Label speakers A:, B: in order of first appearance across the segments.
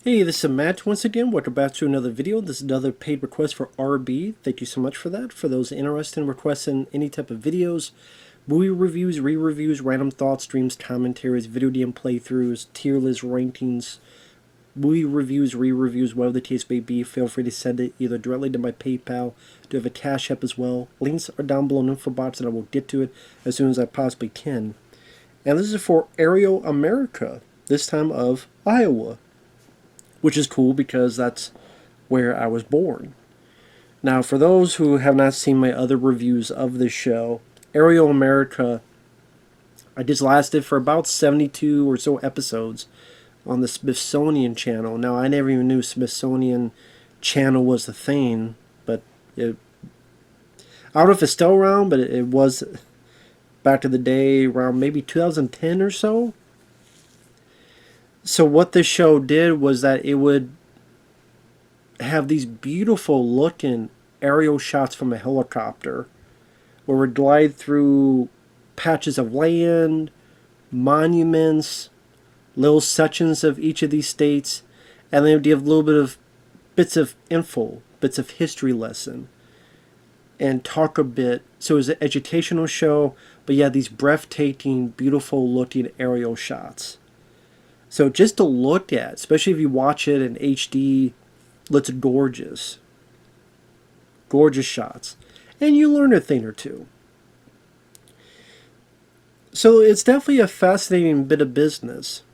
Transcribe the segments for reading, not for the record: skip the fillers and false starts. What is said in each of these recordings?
A: Hey, this is Matt once again. Welcome back to another video. This is another paid request for RB. Thank you so much for that. For those interested in requesting any type of videos, movie reviews, re-reviews, random thoughts, streams, commentaries, video game playthroughs, tier list rankings, movie reviews, re-reviews, whatever the case may be, feel free to send it either directly to my PayPal. I do have a Cash App as well. Links are down below in the info box and I will get to it as soon as I possibly can. And this is for Aerial America, this time of Iowa, which is cool because that's where I was born. Now, for those who have not seen my other reviews of this show, Aerial America, I just lasted for about 72 or so episodes on the Smithsonian Channel. Now, I never even knew Smithsonian Channel was a thing, but I don't know if it's still around, but it was back to the day around maybe 2010 or so. So what this show did was that it would have these beautiful looking aerial shots from a helicopter where we glide through patches of land, monuments, little sections of each of these states, and then give a little bit of bits of info, bits of history lesson, and talk a bit. So it was an educational show, but yeah, these breathtaking, beautiful looking aerial shots. So just to look at, especially if you watch it in HD, looks gorgeous. Gorgeous shots. And you learn a thing or two. So it's definitely a fascinating bit of business.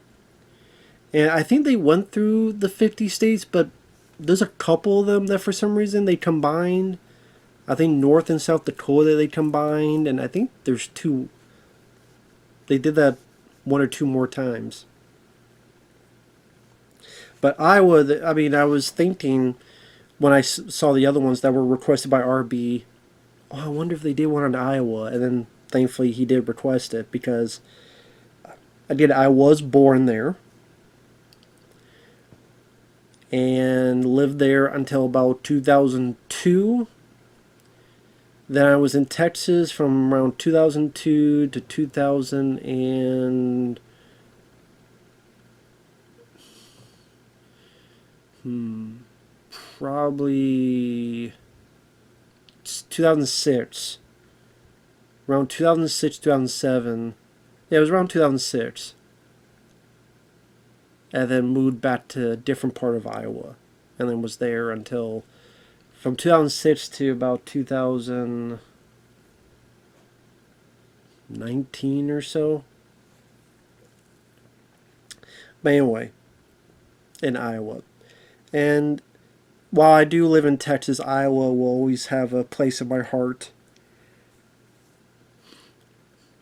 A: And I think they went through the 50 states, but there's a couple of them that for some reason they combined. I think North and South Dakota they combined, and I think there's two. They did that one or two more times. But Iowa, I mean, I was thinking when I saw the other ones that were requested by RB, oh, I wonder if they did one on Iowa. And then thankfully he did request it because, again, I was born there and lived there until about 2002. Then I was in Texas from around 2002 to 2000 and probably 2006. Around 2006, 2007. Yeah, it was around 2006. And then moved back to a different part of Iowa. And then was there until from 2006 to about 2019 or so. But anyway, in Iowa. And while I do live in Texas, Iowa will always have a place in my heart.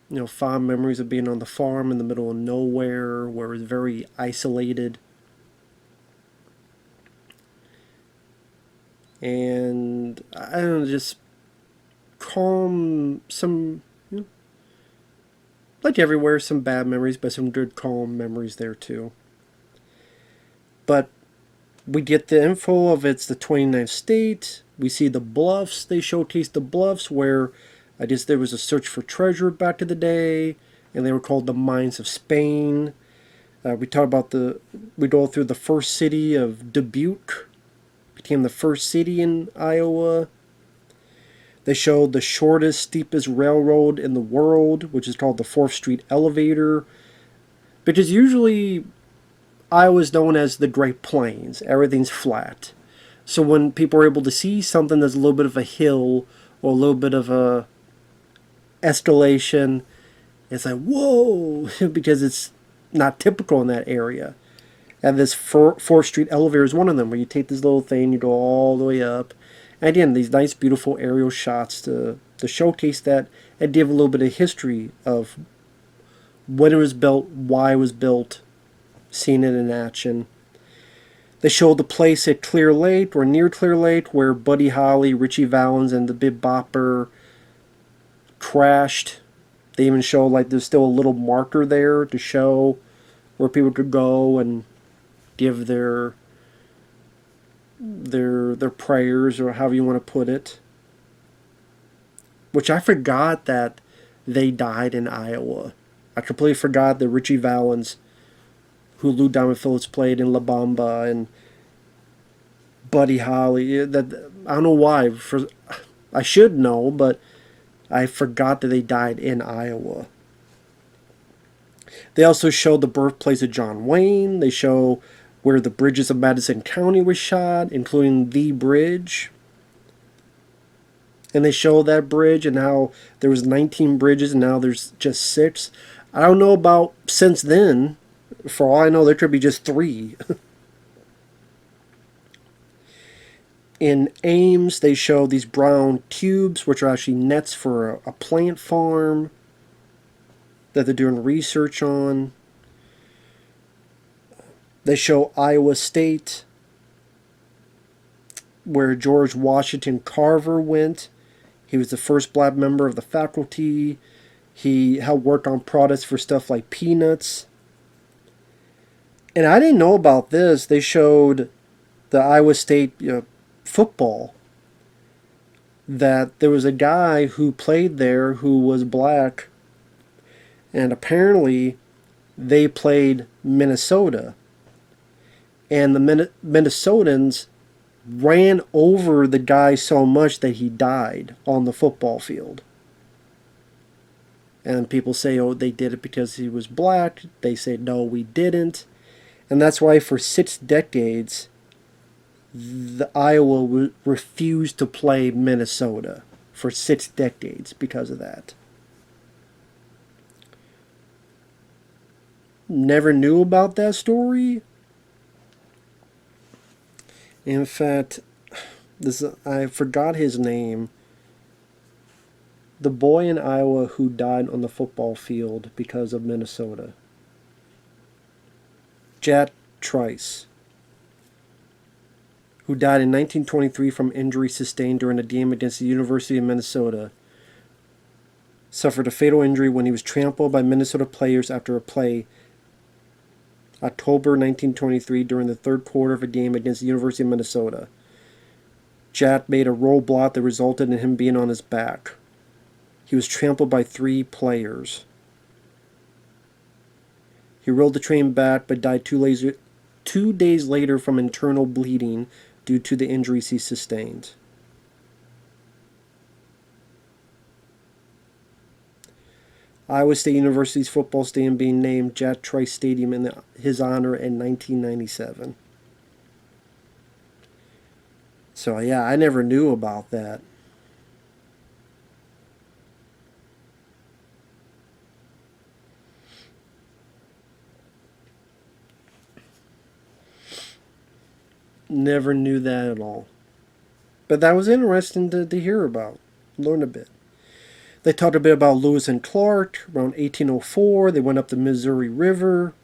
A: You know, fond memories of being on the farm in the middle of nowhere, where it was very isolated. And I don't know, just calm, some, you know, like everywhere, some bad memories, but some good calm memories there too. But we get the info of it's the 29th state. We see the bluffs. They showcase the bluffs where I guess there was a search for treasure back in the day, and they were called the Mines of Spain. We talk about we go through the first city of Dubuque, became the first city in Iowa. They showed the shortest, steepest railroad in the world, which is called the 4th Street Elevator, because usually Iowa's known as the Great Plains. Everything's flat. So when people are able to see something that's a little bit of a hill or a little bit of a escalation, it's like, whoa, because it's not typical in that area. And this 4th Street Elevator is one of them, where you take this little thing, you go all the way up. And again, these nice, beautiful aerial shots to showcase that and give a little bit of history of when it was built, why it was built, seeing it in action. They showed the place at Clear Lake, or near Clear Lake, where Buddy Holly, Richie Valens, and the Big Bopper crashed. They even showed like there's still a little marker there to show where people could go and give their prayers, or however you want to put it. Which I forgot that they died in Iowa. I completely forgot that Richie Valens who Lou Diamond Phillips played in La Bamba, and Buddy Holly. That I don't know why. I should know, but I forgot that they died in Iowa. They also show the birthplace of John Wayne. They show where the bridges of Madison County were shot, including the bridge. And they show that bridge and how there was 19 bridges and now there's just 6. I don't know about since then. For all I know, there could be just 3. In Ames, they show these brown tubes, which are actually nets for a plant farm that they're doing research on. They show Iowa State, where George Washington Carver went. He was the first black member of the faculty. He helped work on products for stuff like peanuts. And I didn't know about this. They showed the Iowa State football, that there was a guy who played there who was black, and apparently they played Minnesota, and the Minnesotans ran over the guy so much that he died on the football field. And people say, oh, they did it because he was black. They say, no, we didn't. And that's why for 6 decades the Iowa refused to play Minnesota for 6 decades because of that. Never knew about that story. In fact, I forgot his name. The boy in Iowa who died on the football field because of Minnesota. Jack Trice, who died in 1923 from injury sustained during a game against the University of Minnesota, suffered a fatal injury when he was trampled by Minnesota players after a play October 1923 during the third quarter of a game against the University of Minnesota. Jack made a roadblock that resulted in him being on his back. He was trampled by 3 players. He rode the train back but died 2 days later from internal bleeding due to the injuries he sustained. Iowa State University's football stadium being named Jack Trice Stadium in his honor in 1997. So yeah, I never knew about that. Never knew that at all. But that was interesting to hear about, learn a bit. They talked a bit about Lewis and Clark. Around 1804, they went up the Missouri River.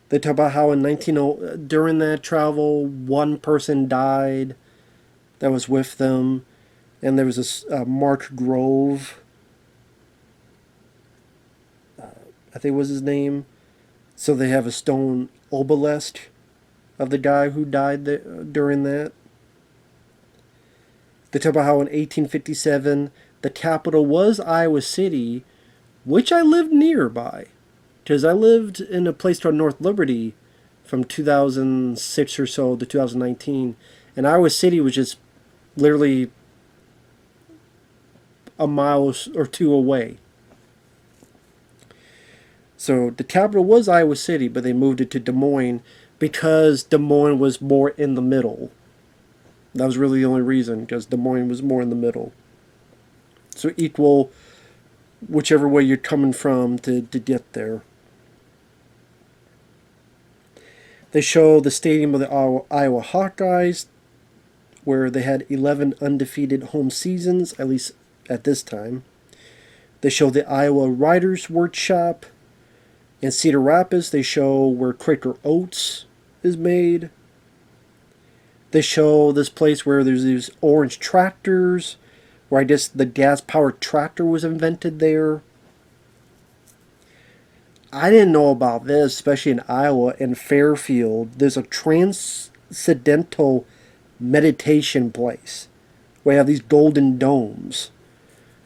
A: They talk about how in during that travel, 1 person died that was with them. And there was a Mark Grove, I think was his name. So they have a stone obelisk of the guy who died during that. They talk about how in 1857 the capital was Iowa City, which I lived nearby. Because I lived in a place called North Liberty from 2006 or so to 2019. And Iowa City was just literally a mile or 2 away. So the capital was Iowa City, but they moved it to Des Moines because Des Moines was more in the middle. That was really the only reason, because Des Moines was more in the middle. So equal whichever way you're coming from to get there. They show the stadium of the Iowa Hawkeyes, where they had 11 undefeated home seasons, at least at this time. They show the Iowa Writers' Workshop. In Cedar Rapids, they show where Quaker Oats is made. They show this place where there's these orange tractors, where I guess the gas-powered tractor was invented there. I didn't know about this, especially in Iowa and Fairfield. There's a transcendental meditation place where you have these golden domes.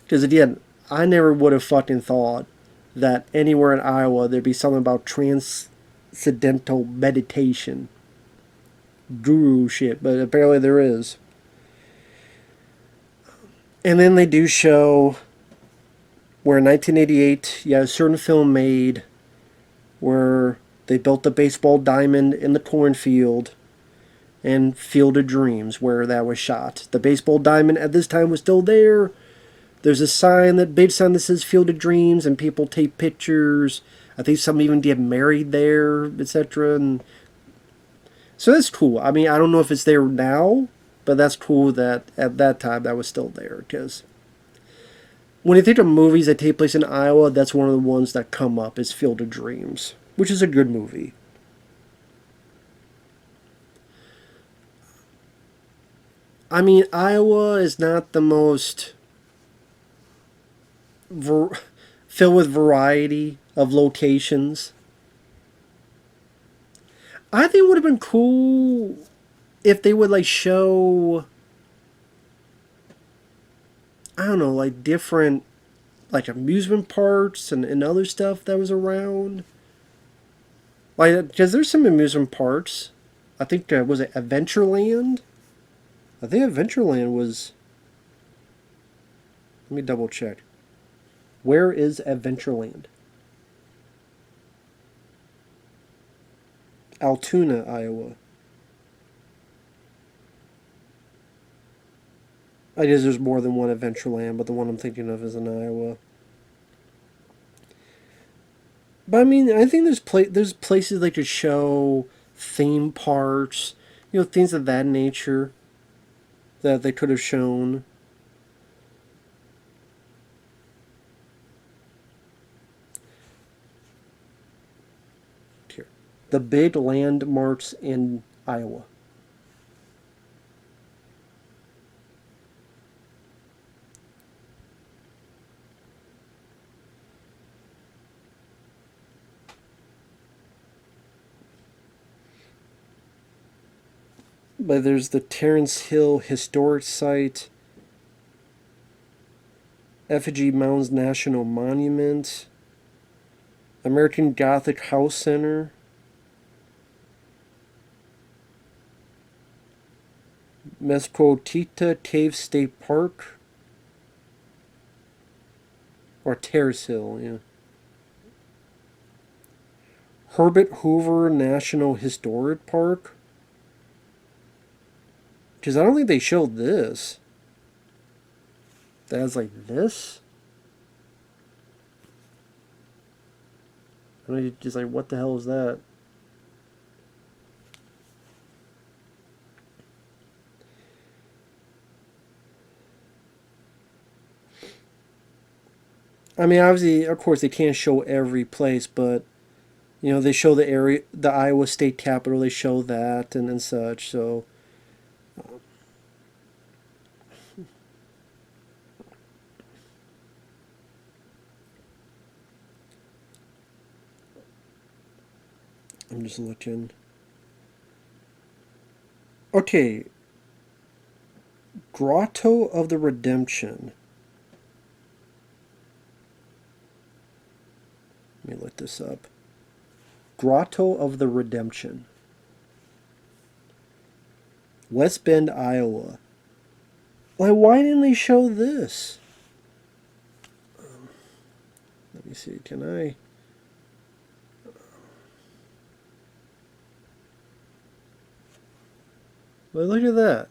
A: Because again, I never would have fucking thought that anywhere in Iowa there'd be something about transcendental meditation. Guru shit, but apparently there is. And then they do show where in 1988, you had a certain film made where they built the baseball diamond in the cornfield and Field of Dreams, where that was shot. The baseball diamond at this time was still there. There's a sign, that big sign that says Field of Dreams, and people take pictures. I think some even get married there, etc. And so that's cool. I mean, I don't know if it's there now, but that's cool that at that time that was still there. Because when you think of movies that take place in Iowa, that's one of the ones that come up is Field of Dreams, which is a good movie. I mean, Iowa is not the most filled with variety of locations. I think it would have been cool if they would like show, I don't know, like different like amusement parks and other stuff that was around. Like, because there's some amusement parks. I think, was it Adventureland? I think Adventureland was. Let me double check. Where is Adventureland? Altoona, Iowa. I guess there's more than one Adventureland, but the one I'm thinking of is in Iowa. But I mean, I think there's places that could show theme parks, things of that nature that they could have shown. Here, the big landmarks in Iowa. But there's the Terrence Hill Historic Site, Effigy Mounds National Monument, American Gothic House Center, Mesquotita Cave State Park, or Terrace Hill, yeah. Herbert Hoover National Historic Park. Because I don't think they showed this. That's like this. I mean, just like, what the hell is that? I mean, obviously, of course, they can't show every place, but they show the area, the Iowa State Capitol. They show that and such. So. I'm just looking. Okay. Grotto of the Redemption. Let me look this up. Grotto of the Redemption. West Bend, Iowa. Like, why didn't they show this? Let me see. Can I? Well, look at that.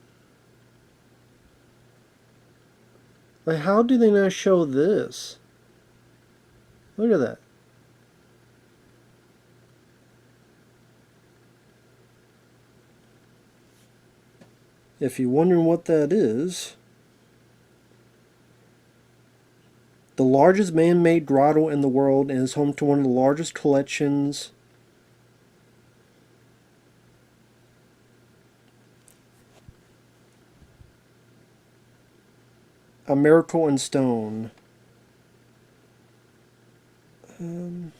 A: Like, how do they not show this? Look at that. If you're wondering what that is, the largest man-made grotto in the world and is home to one of the largest collections A Miracle in Stone. God,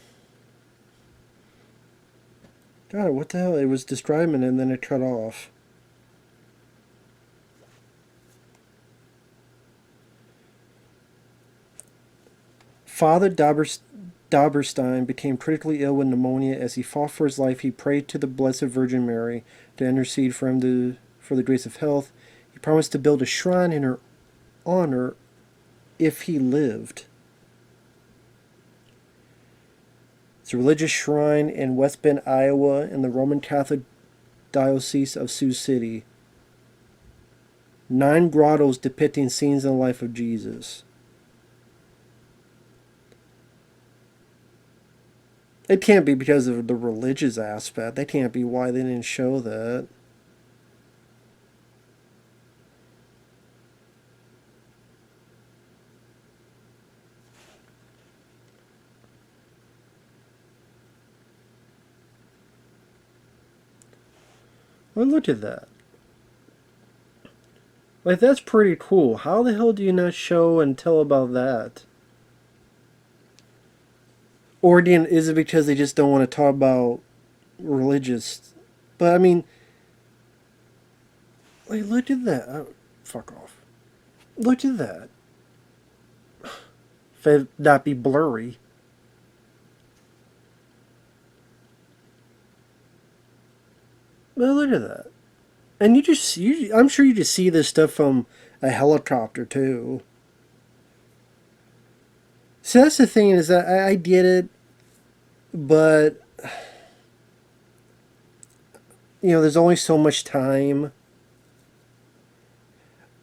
A: what the hell? It was describing it and then it cut off. Father Dauberstein became critically ill with pneumonia. As he fought for his life, he prayed to the Blessed Virgin Mary to intercede for him for the grace of health. He promised to build a shrine in her honor if he lived. It's a religious shrine in West Bend, Iowa, in the Roman Catholic Diocese of Sioux City. 9 grottos depicting scenes in the life of Jesus. It can't be because of the religious aspect. That can't be why they didn't show that. Well, look at that. Like, that's pretty cool. How the hell do you not show and tell about that? Or is it because they just don't want to talk about religious? But I mean, like, look at that. Oh, fuck off. Look at that. If it not be blurry. But look at that. And I'm sure you just see this stuff from a helicopter too. So that's the thing, is that I get it, but there's only so much time.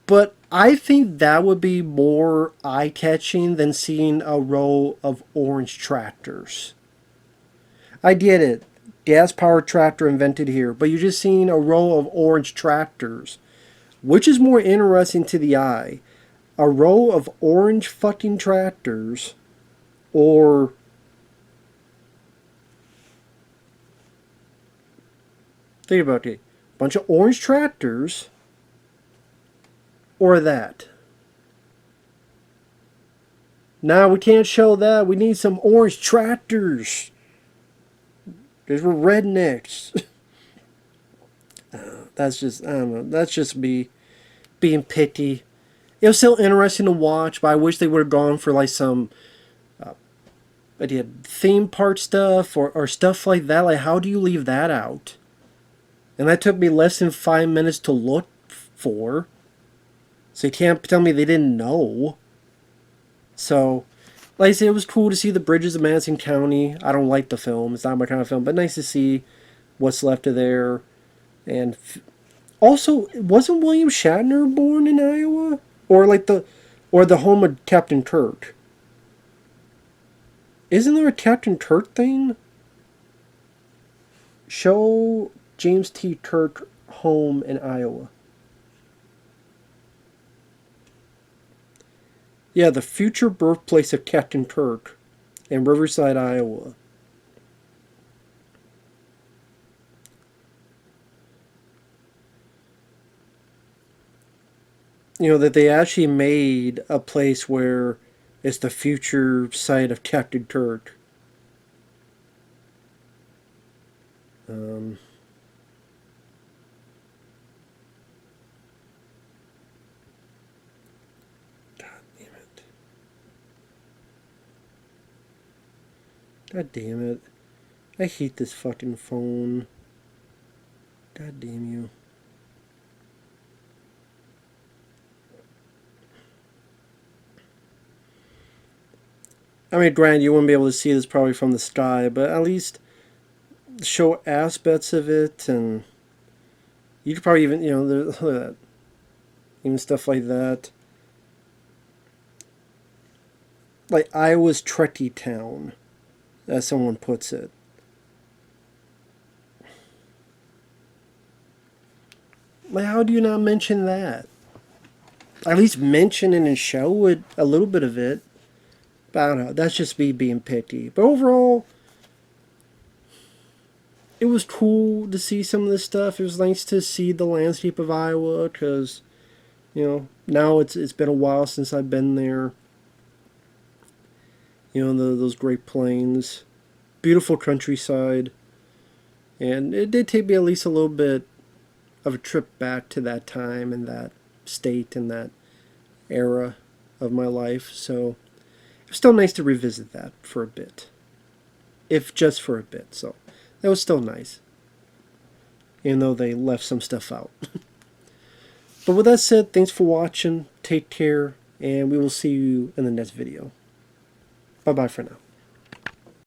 A: But I think that would be more eye-catching than seeing a row of orange tractors. I get it. Gas-powered tractor invented here. But you're just seeing a row of orange tractors. Which is more interesting to the eye? A row of orange fucking tractors, or think about it. A bunch of orange tractors, or that. Now we can't show that. We need some orange tractors. Because we're rednecks. That's just, I don't know. That's just me being picky. It was still interesting to watch, but I wish they would have gone for like some theme park stuff or stuff like that. Like, how do you leave that out? And that took me less than 5 minutes to look for. So you can't tell me they didn't know. So, like I said, it was cool to see the bridges of Madison County. I don't like the film. It's not my kind of film. But nice to see what's left of there. And also, wasn't William Shatner born in Iowa? Or the home of Captain Kirk? Isn't there a Captain Kirk thing? Show James T. Kirk home in Iowa. Yeah, the future birthplace of Captain Kirk in Riverside, Iowa. That they actually made a place where it's the future site of Captain Kirk. God damn it. God damn it. I hate this fucking phone. God damn you. I mean, granted, you wouldn't be able to see this probably from the sky, but at least show aspects of it, and you could probably even, look at that. Even stuff like that. Like Iowa's Trekkie Town, as someone puts it. Like, how do you not mention that? At least mention it and show it, a little bit of it. But I don't know, that's just me being picky. But overall, it was cool to see some of this stuff. It was nice to see the landscape of Iowa, because, now it's been a while since I've been there. Those Great Plains. Beautiful countryside. And it did take me at least a little bit of a trip back to that time and that state and that era of my life. So it was still nice to revisit that for a bit. if just for a bit. So that was still nice, even though they left some stuff out. But with that said, thanks for watching, take care, and we will see you in the next video. Bye bye for now.